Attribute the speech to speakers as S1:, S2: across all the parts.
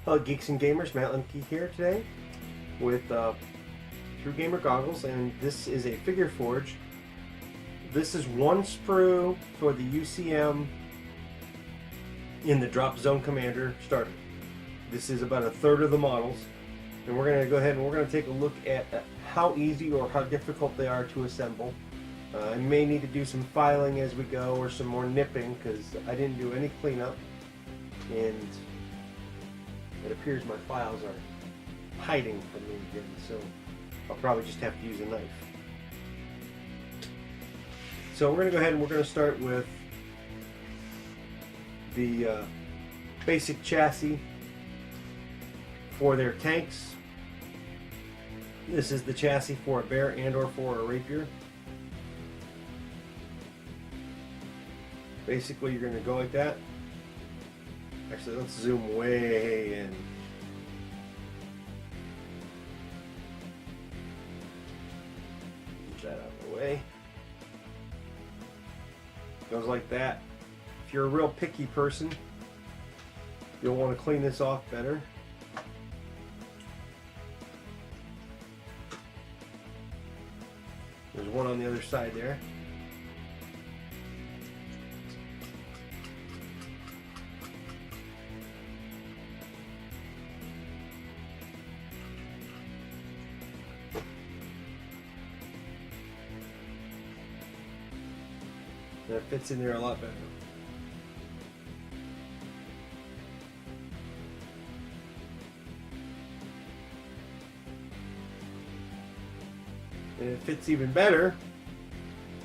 S1: Hello Geeks and Gamers, Matt Lemke here today with True Gamer Goggles, and this is a figure forge. This is one sprue for the UCM in the Dropzone Commander starter. This is about a third of the models, and we're going to go ahead and we're going to take a look at how easy or how difficult they are to assemble. I may need to do some filing as we go or some more nipping because I didn't do any cleanup, and it appears my files are hiding from me again, so I'll probably just have to use a knife. So we're going to go ahead and we're going to start with the basic chassis for their tanks. This is the chassis for a bear and or for a rapier. Basically you're going to go like that. Actually, let's zoom way in. Get that out of the way. Goes like that. If you're a real picky person, you'll want to clean this off better. There's one on the other side there. That fits in there a lot better. And it fits even better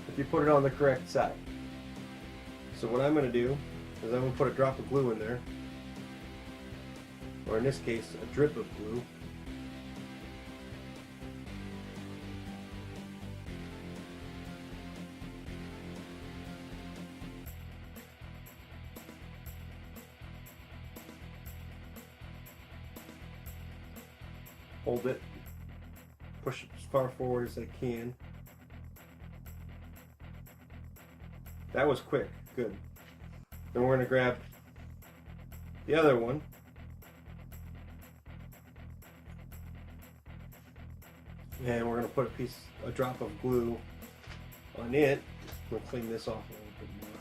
S1: if you put it on the correct side. So what I'm going to do is I'm going to put a drop of glue in there, or in this case a drip of glue. Hold it, push it as far forward as I can. That was quick, good. Then we're going to grab the other one. And we're going to put a drop of glue on it. We'll clean this off a little bit more.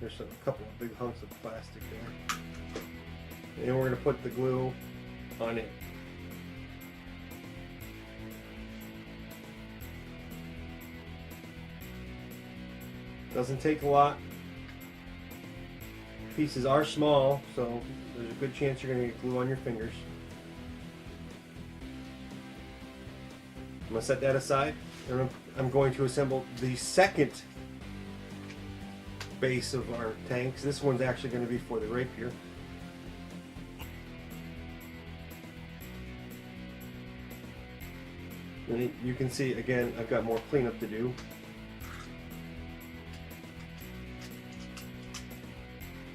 S1: There's a couple of big hunks of plastic there. And we're going to put the glue on it. Doesn't take a lot. Pieces are small, so there's a good chance you're going to get glue on your fingers. I'm going to set that aside, and I'm going to assemble the second base of our tanks. This one's actually going to be for the rapier. And you can see, again, I've got more cleanup to do.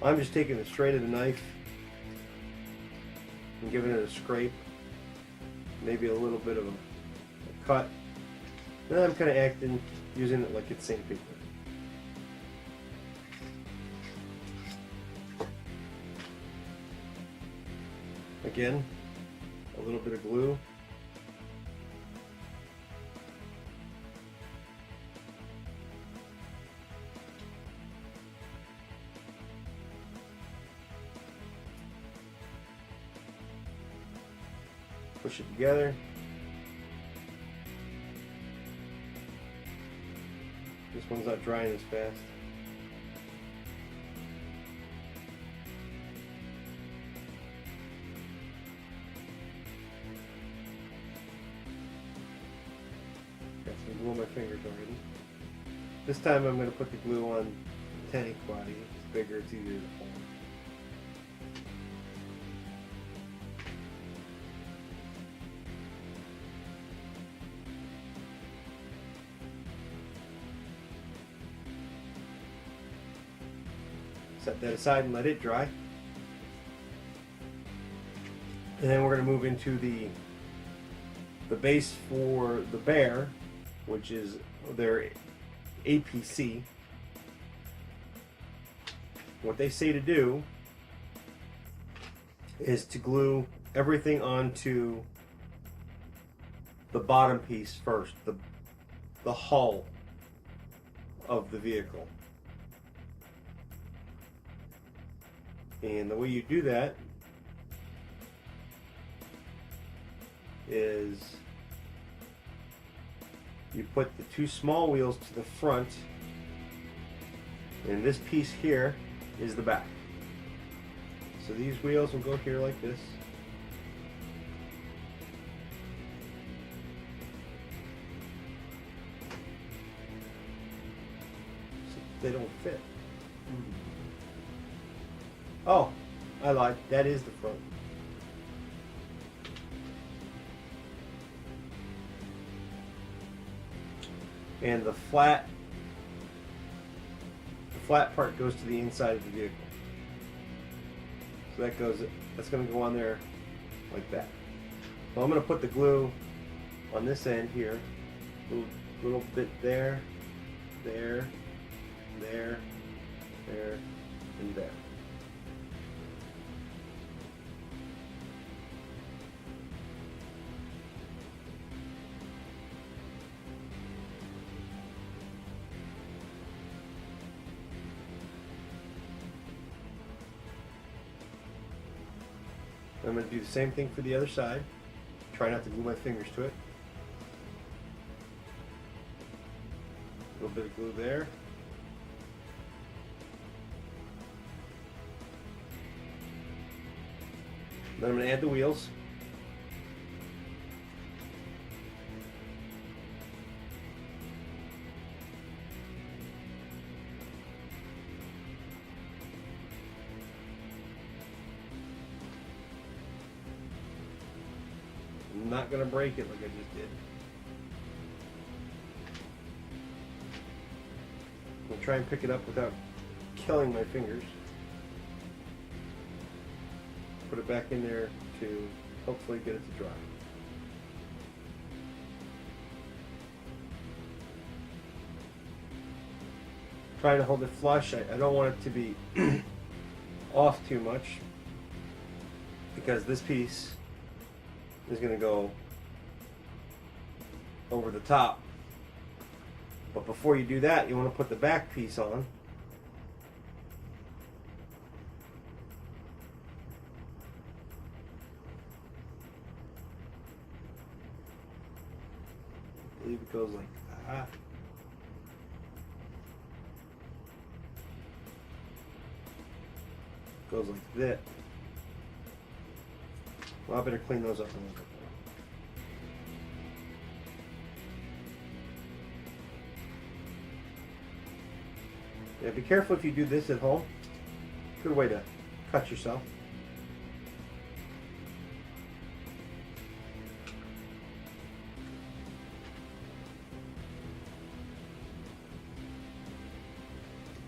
S1: I'm just taking the straight of the knife and giving it a scrape, maybe a little bit of a cut. Then I'm kind of using it like it's sandpaper. Again, a little bit of glue. Push it together. This one's not drying as fast. Got some glue on my fingers already. This time I'm going to put the glue on the tank body. It's bigger, it's easier to hold. Set that aside and let it dry. And then we're going to move into the base for the bear, which is their APC. What they say to do is to glue everything onto the bottom piece first, the hull of the vehicle. And the way you do that is you put the two small wheels to the front, and this piece here is the back. So these wheels will go here like this. So they don't fit. Oh, I lied. That is the front. And the flat part goes to the inside of the vehicle. So that's going to go on there like that. So I'm going to put the glue on this end here, little bit there, there, there, there, and there. I'm going to do the same thing for the other side. Try not to glue my fingers to it. A little bit of glue there. Then I'm going to add the wheels. I'm not going to break it like I just did. I'll try and pick it up without killing my fingers. Put it back in there to hopefully get it to dry. Trying to hold it flush. I don't want it to be off too much, because this piece is going to go over the top. But before you do that, you want to put the back piece on. I believe it goes like that. Goes like that. Well, I better clean those up a little bit. Yeah, be careful if you do this at home. Good way to cut yourself.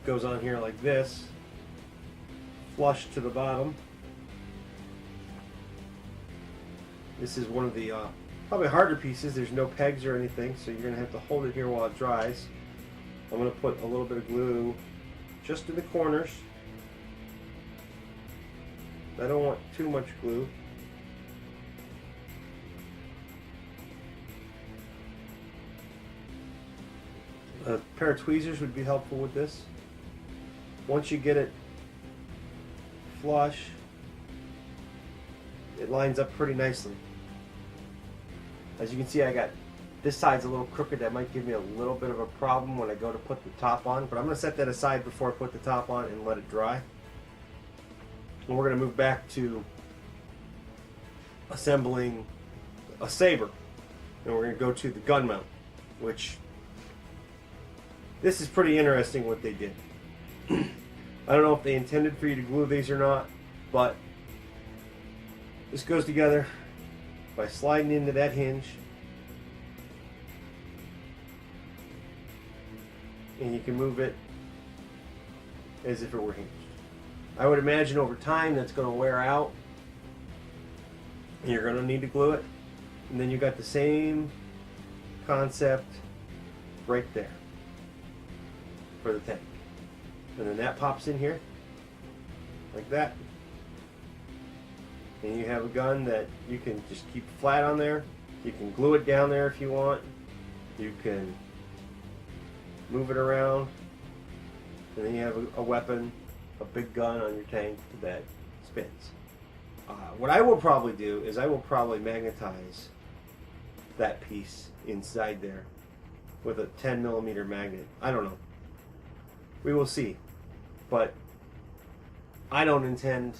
S1: Goes on here like this, flush to the bottom. This is one of the probably harder pieces. There's no pegs or anything, so you're going to have to hold it here while it dries. I'm going to put a little bit of glue just in the corners. I don't want too much glue. A pair of tweezers would be helpful with this. Once you get it flush, it lines up pretty nicely. As you can see, I got this side's a little crooked. That might give me a little bit of a problem when I go to put the top on, but I'm going to set that aside before I put the top on and let it dry. And we're going to move back to assembling a saber, and we're going to go to the gun mount, which this is pretty interesting what they did. I don't know if they intended for you to glue these or not, but this goes together by sliding into that hinge, and you can move it as if it were hinged. I would imagine over time that's going to wear out, and you're going to need to glue it. And then you got the same concept right there for the tank. And then that pops in here like that. and you have a gun that you can just keep flat on there. You can glue it down there if you want. You can move it around, and then you have a weapon, a big gun on your tank that spins. What I will probably do is I will probably magnetize that piece inside there with a 10mm magnet. I don't know. We will see. But I don't intend...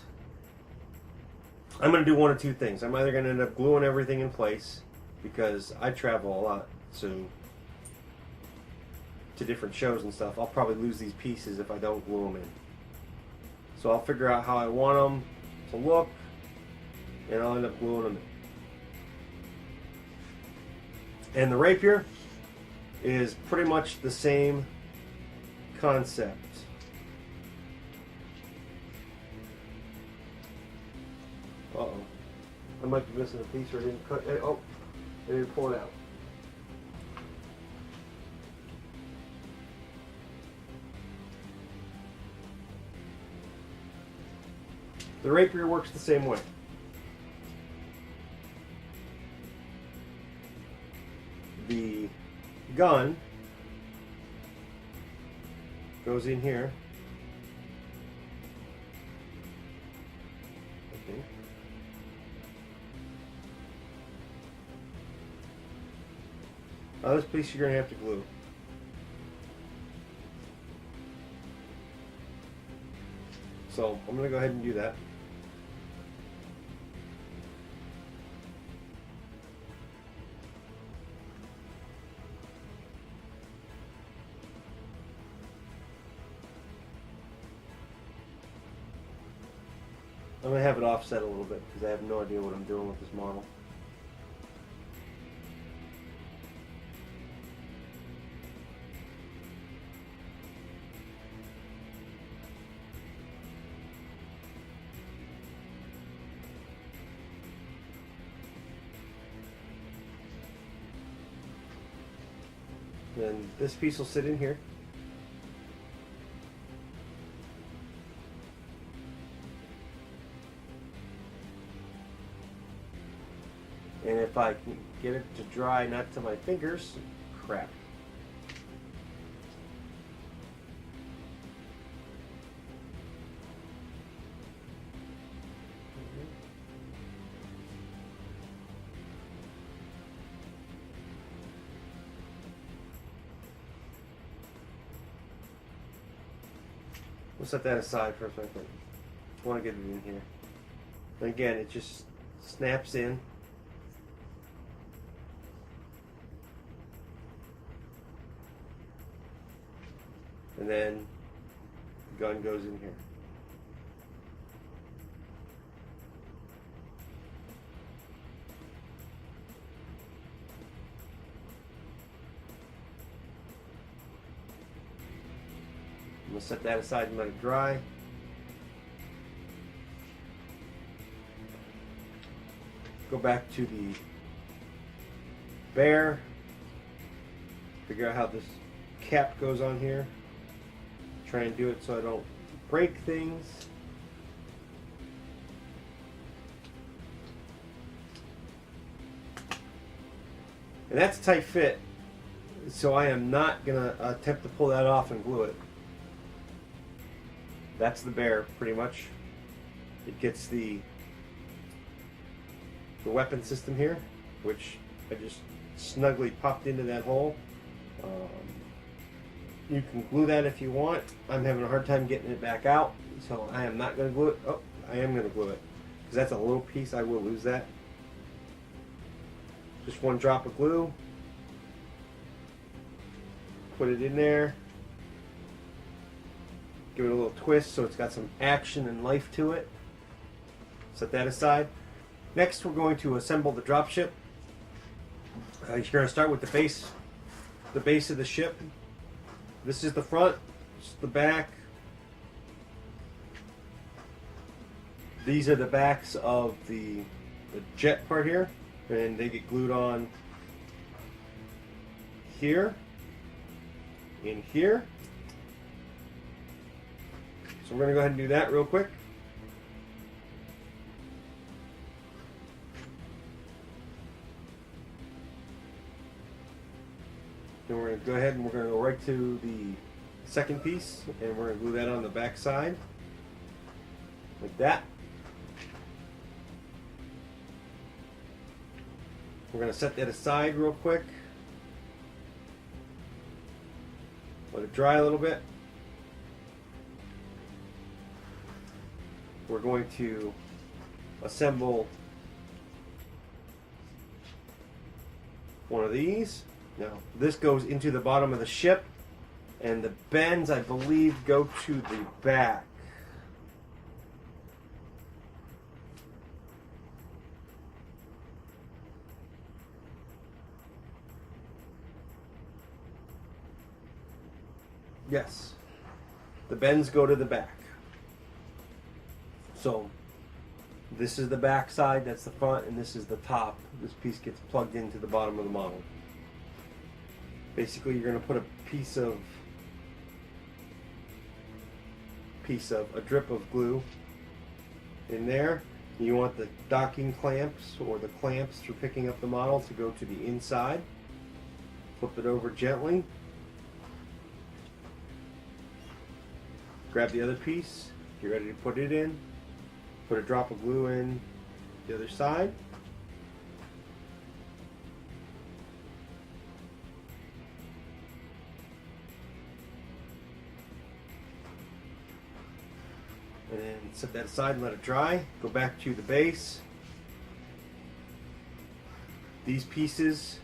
S1: I'm going to do one of two things. I'm either going to end up gluing everything in place, because I travel a lot, so to different shows and stuff. I'll probably lose these pieces if I don't glue them in. So I'll figure out how I want them to look, and I'll end up gluing them in. And the rapier is pretty much the same concept. Uh-oh. I might be missing a piece, or I didn't cut it. Oh, I didn't pull it out. The rapier works the same way. The gun goes in here. Okay. Now this piece you're going to have to glue. So I'm going to go ahead and do that. I'm going to have it offset a little bit because I have no idea what I'm doing with this model. Then this piece will sit in here. And if I can get it to dry, not to my fingers, crap. We'll set that aside for a second. I want to get it in here. And again, it just snaps in. And then the gun goes in here. I'm going to set that aside and let it dry. Go back to the bear. Figure out how this cap goes on here. Try and do it so I don't break things. And that's a tight fit, so I am not going to attempt to pull that off and glue it. That's the bear, pretty much. It gets the weapon system here, which I just snugly popped into that hole. You can glue that if you want. I'm having a hard time getting it back out, so I am not going to glue it. Oh, I am going to glue it, because that's a little piece. I will lose that. Just one drop of glue. Put it in there. Give it a little twist so it's got some action and life to it. Set that aside. Next, we're going to assemble the dropship. You're going to start with the base of the ship. This is the front, this is the back. These are the backs of the jet part here, and they get glued on here, in here. So we're going to go ahead and do that real quick. Then we're going to go ahead and we're going to go right to the second piece, and we're going to glue that on the back side like that. We're going to set that aside real quick. Let it dry a little bit. We're going to assemble one of these. Now, this goes into the bottom of the ship, and the bends, I believe, go to the back. Yes, the bends go to the back. So this is the back side, that's the front, and this is the top. This piece gets plugged into the bottom of the model. Basically, you're going to put a a drip of glue in there. You want the docking clamps or the clamps for picking up the model to go to the inside. Flip it over gently. Grab the other piece, get ready to put it in. Put a drop of glue in the other side. And then set that aside and let it dry. Go back to the base. These pieces,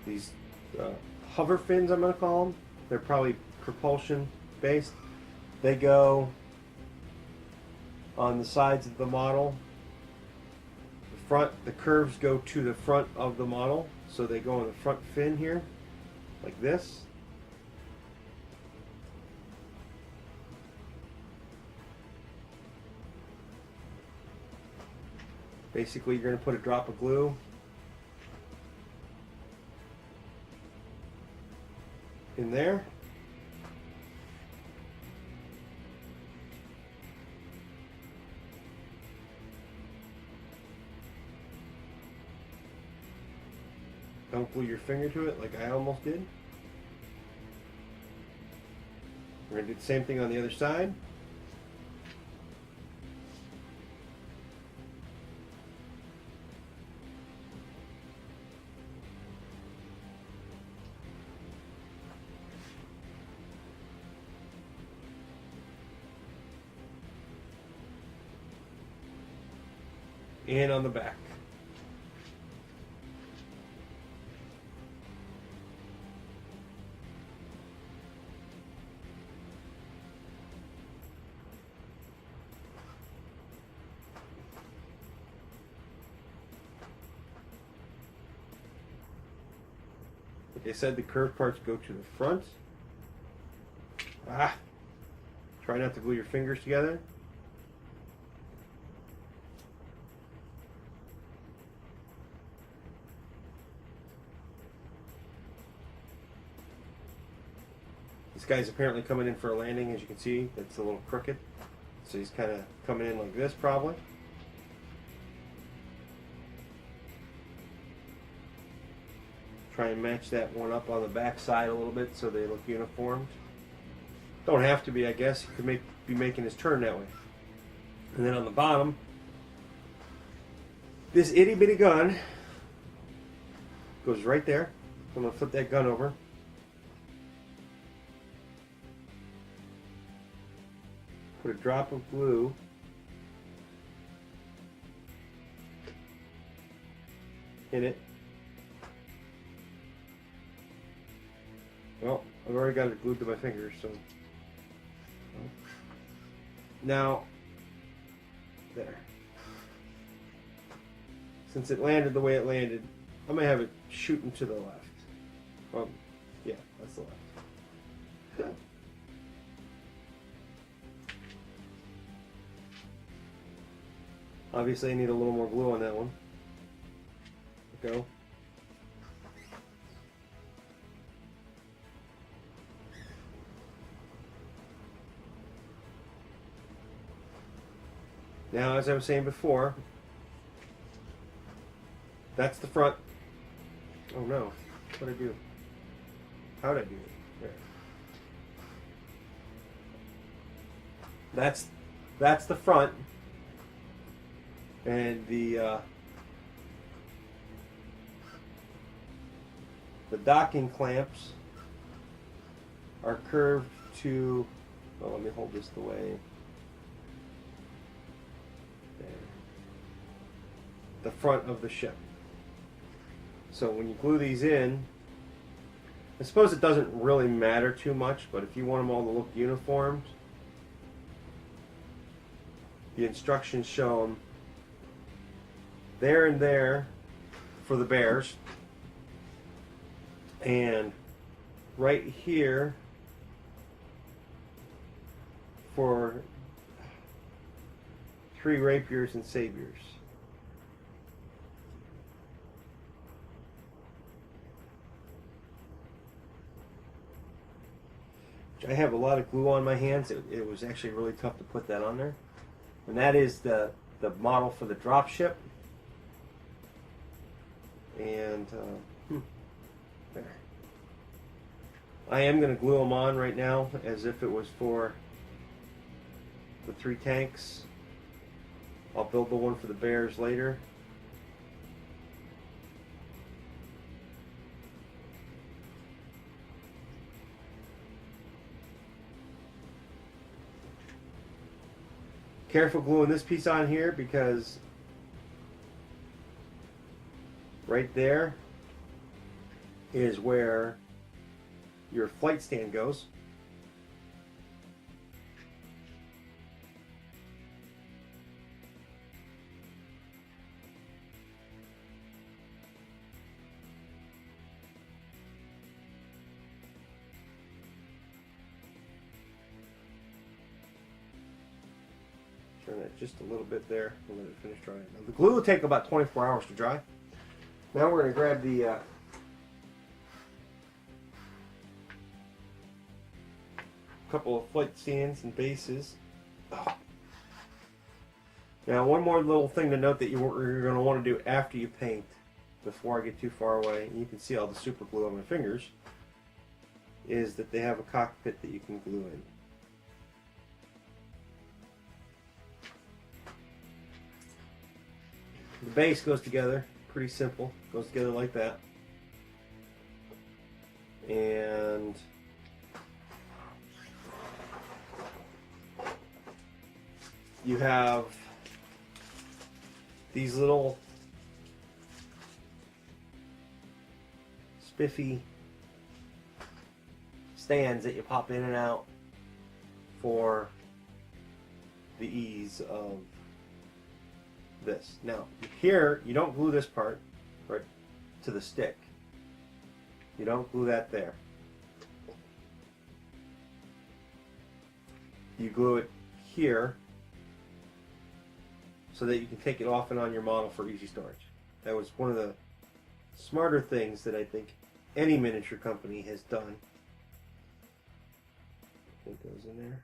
S1: these hover fins, I'm going to call them, they're probably propulsion based. They go on the sides of the model. The curves go to the front of the model, so they go on the front fin here, like this. Basically, you're going to put a drop of glue in there. Don't glue your finger to it like I almost did. We're going to do the same thing on the other side. And on the back. Like I said, the curved parts go to the front. Try not to glue your fingers together. This guy's apparently coming in for a landing, as you can see. That's a little crooked. So he's kind of coming in like this, probably. Try and match that one up on the back side a little bit so they look uniformed. Don't have to be, I guess. He could be making his turn that way. And then on the bottom, this itty bitty gun goes right there. So I'm going to flip that gun over. Put a drop of glue in it. Well, I've already got it glued to my fingers, so. Now, there. Since it landed the way it landed, I'm going to have it shooting to the left. Well, yeah, that's the left. Obviously, I need a little more glue on that one. Go. Now, as I was saying before, that's the front. Oh no, what did I do? How'd I do it? There. That's the front, and the docking clamps are curved to. Well, let me hold this the way. There. The front of the ship. So when you glue these in, I suppose it doesn't really matter too much, but if you want them all to look uniformed, the instructions show them there and there for the bears, and right here for 3 rapiers and saviors. I have a lot of glue on my hands. It was actually really tough to put that on there. And that is the model for the dropship. And there. I am going to glue them on right now as if it was for the 3 tanks. I'll build the one for the bears later. Careful gluing this piece on here, because right there is where your flight stand goes. Turn it just a little bit there and let it finish drying. Now, the glue will take about 24 hours to dry. Now we're going to grab the couple of flight stands and bases. Now, one more little thing to note that you're going to want to do after you paint, before I get too far away, and you can see all the super glue on my fingers, is that they have a cockpit that you can glue in. The base goes together, pretty simple, goes together like that. And you have these little spiffy stands that you pop in and out for the ease of this. Now, here, you don't glue this part right to the stick. You don't glue that there. You glue it here so that you can take it off and on your model for easy storage. That was one of the smarter things that I think any miniature company has done. It goes in there,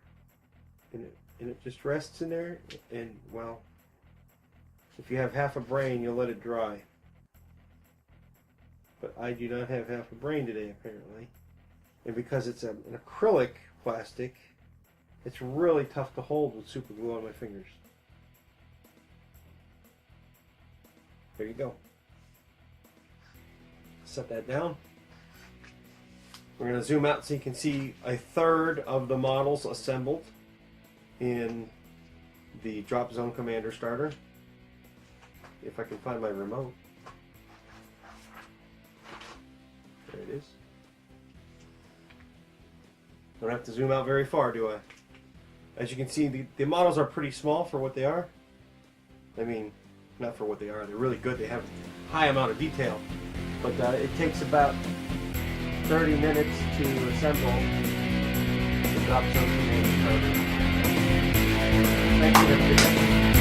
S1: and it just rests in there, and well, if you have half a brain, you'll let it dry. But I do not have half a brain today, apparently. And because it's an acrylic plastic, it's really tough to hold with super glue on my fingers. There you go. Set that down. We're going to zoom out so you can see a third of the models assembled in the Dropzone Commander starter. If I can find my remote. There it is. Don't have to zoom out very far, do I? As you can see, the models are pretty small for what they are. I mean, not for what they are. They're really good. They have a high amount of detail. But it takes about 30 minutes to assemble the Dropzone Commander starter. Thank you, everybody.